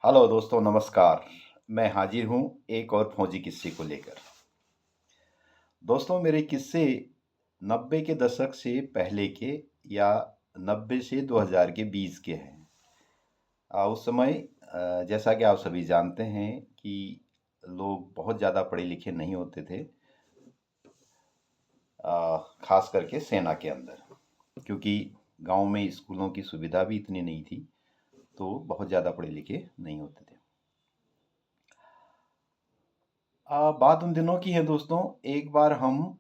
Hello दोस्तों, नमस्कार। मैं हाजिर हूँ एक और फौजी किस्से को लेकर। दोस्तों, मेरे किस्से 90 के दशक से पहले के या 90 से 2000 के बीच के हैं। उस समय जैसा कि आप सभी जानते हैं कि लोग बहुत ज़्यादा पढ़े लिखे नहीं होते थे, खास करके सेना के अंदर, क्योंकि गांव में स्कूलों की सुविधा भी इतनी नहीं थी, तो बहुत ज़्यादा पढ़े लिखे नहीं होते थे। बात उन दिनों की है दोस्तों। एक बार हम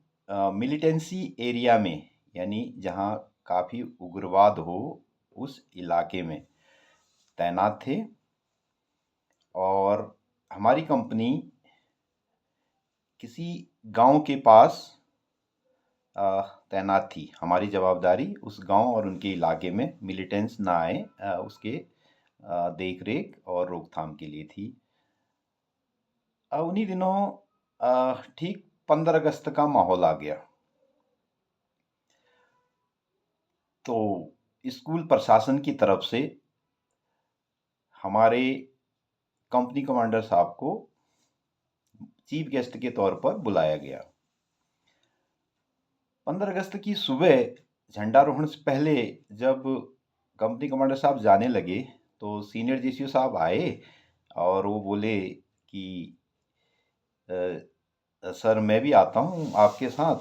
मिलिटेंसी एरिया में, यानी जहाँ काफ़ी उग्रवाद हो, उस इलाके में तैनात थे। और हमारी कंपनी किसी गांव के पास तैनात थी। हमारी जवाबदारी उस गांव और उनके इलाके में मिलिटेंट्स ना आए, उसके देख रेख और रोकथाम के लिए थी। उन्हीं दिनों ठीक 15 अगस्त का माहौल आ गया। तो स्कूल प्रशासन की तरफ से हमारे कंपनी कमांडर साहब को चीफ गेस्ट के तौर पर बुलाया गया। 15 अगस्त की सुबह झंडारोहण से पहले जब कंपनी कमांडर साहब जाने लगे, तो सीनियर जीसीओ साहब आए और वो बोले कि सर, मैं भी आता हूँ आपके साथ,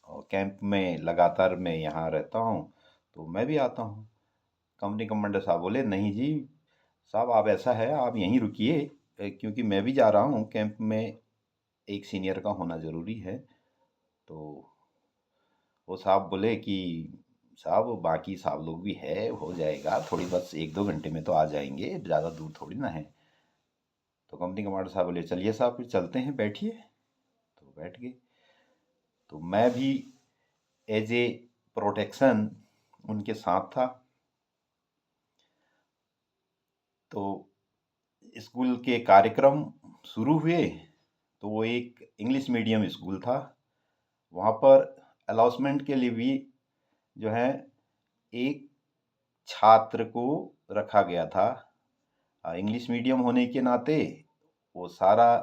और कैंप में लगातार मैं यहाँ रहता हूँ, तो मैं भी आता हूँ। कंपनी कमांडर साहब बोले, नहीं जी साहब, आप ऐसा है, आप यहीं रुकिए, क्योंकि मैं भी जा रहा हूँ कैंप में, एक सीनियर का होना ज़रूरी है। तो वो साहब बोले कि साहब, बाकी साहब लोग भी है, हो जाएगा, थोड़ी बस 1-2 घंटे में तो आ जाएंगे, ज़्यादा दूर थोड़ी ना है। तो कंपनी कमांडर साहब बोले, चलिए साहब, फिर चलते हैं, बैठिए। तो बैठ गए। तो मैं भी एज ए प्रोटेक्शन उनके साथ था। तो स्कूल के कार्यक्रम शुरू हुए। तो वो एक इंग्लिश मीडियम स्कूल था। वहाँ पर अलाउंसमेंट के लिए भी जो है एक छात्र को रखा गया था। इंग्लिश मीडियम होने के नाते वो सारा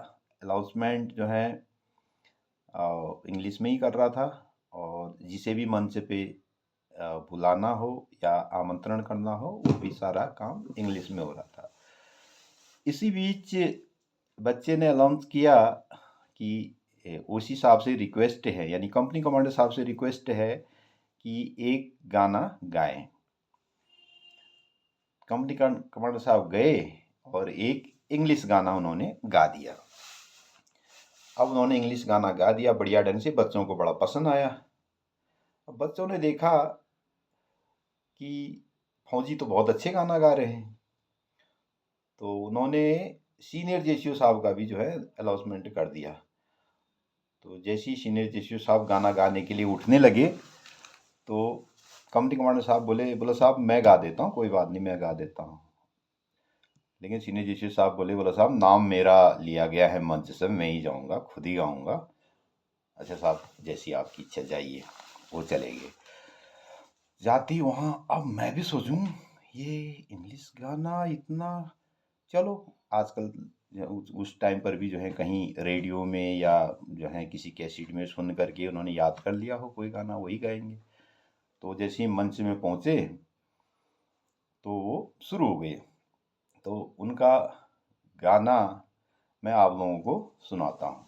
अलाउंसमेंट जो है इंग्लिश में ही कर रहा था। और जिसे भी मंच पे बुलाना हो या आमंत्रण करना हो, वो भी सारा काम इंग्लिश में हो रहा था। इसी बीच बच्चे ने अनाउंस किया कि ओसी साहब से रिक्वेस्ट है, यानी कंपनी कमांडर साहब से रिक्वेस्ट है कि एक गाना गाएं। कंपनी कमांडर साहब गए और एक इंग्लिश गाना उन्होंने गा दिया। अब उन्होंने इंग्लिश गाना गा दिया बढ़िया ढंग से, बच्चों को बड़ा पसंद आया। अब बच्चों ने देखा कि फौजी तो बहुत अच्छे गाना गा रहे हैं, तो उन्होंने सीनियर जेसीओ साहब का भी जो है अनाउंसमेंट कर दिया। तो जैसे ही सीनियर जेसीओ साहब गाना गाने के लिए उठने लगे, तो कंपनी कमांडर साहब बोला साहब, मैं गा देता हूँ, कोई बात नहीं, मैं गा देता हूँ। लेकिन सीनियर जेसीओ साहब बोला साहब, नाम मेरा लिया गया है मंच से, मैं ही जाऊँगा, खुद ही गाऊँगा। अच्छा साहब, जैसी आपकी इच्छा, जाइए। वो चले गए। जाती वहाँ, अब मैं भी सोचूं, ये इंग्लिश गाना इतना, चलो, आजकल उस टाइम पर भी जो है कहीं रेडियो में या जो है किसी कैसेट में सुन करके उन्होंने याद कर लिया हो कोई गाना, वही गाएंगे। तो जैसे ही मंच में पहुंचे, तो वो शुरू हो गए। तो उनका गाना मैं आप लोगों को सुनाता हूँ।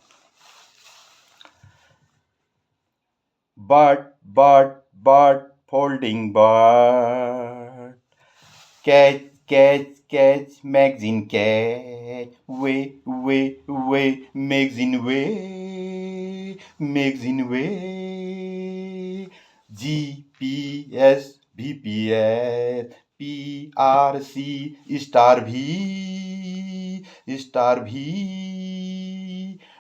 Bird folding bird, catch catch catch magazine catch, way magazine way, GPS VPS PRC star भी,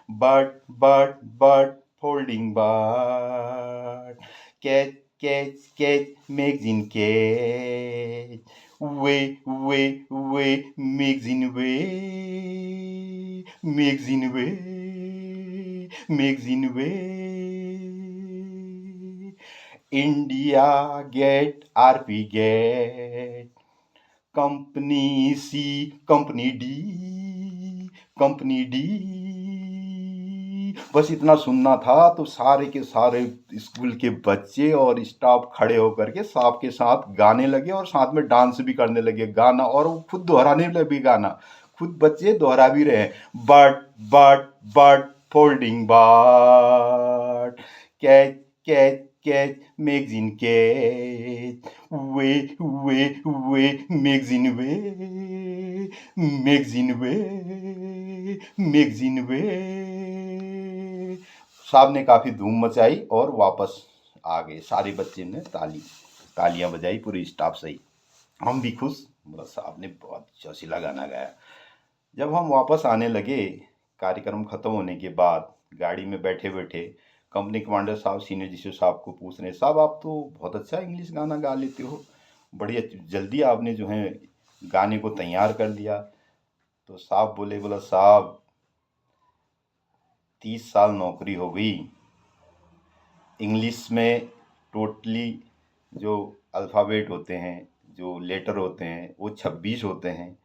bird folding bird, catch catch catch magazine catch, way magazine way, India gate, RP gate, company C, company D, company D. बस इतना सुनना था तो सारे के सारे school के बच्चे और स्टाफ खड़े होकर के साहब के साथ गाने लगे और साथ में डांस भी करने लगे गाना, और वो खुद दोहराने लगे गाना, खुद बच्चे दोहरा भी रहे हैं। Bird folding bird, catch catch catch magazine catch, way magazine way, magazine way, magazine way. साहब ने काफ़ी धूम मचाई और वापस आ गए। सारे बच्चे ने तालियां बजाई, पूरी स्टाफ सही, हम भी खुश। मतलब साहब ने बहुत जोशीला गाना गाया। जब हम वापस आने लगे, कार्यक्रम ख़त्म होने के बाद गाड़ी में बैठे बैठे कंपनी कमांडर साहब सीनियर जीसी साहब को पूछ रहे, साहब आप तो बहुत अच्छा इंग्लिश गाना गा लेते हो, बड़ी जल्दी आपने जो है गाने को तैयार कर दिया। तो साहब बोला साहब 30 साल नौकरी हो गई, इंग्लिश में टोटली जो अल्फ़ाबेट होते हैं, जो लेटर होते हैं, वो 26 होते हैं।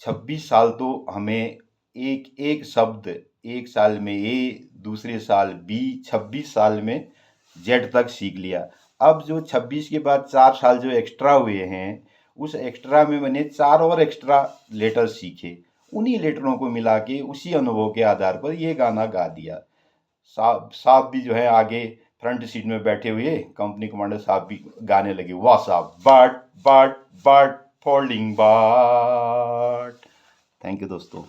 26 साल तो हमें एक एक शब्द, एक साल में ए, दूसरे साल बी, 26 साल में जेड तक सीख लिया। अब जो 26 के बाद 4 साल जो एक्स्ट्रा हुए हैं, उस एक्स्ट्रा में मैंने 4 और एक्स्ट्रा लेटर सीखे, उन्हीं लेटरों को मिला के उसी अनुभव के आधार पर ये गाना गा दिया। साहब भी जो है आगे फ्रंट सीट में बैठे हुए, कंपनी कमांडर साहब भी गाने लगे, वाह साहब, बट फोल्डिंग बाट। थैंक यू दोस्तों।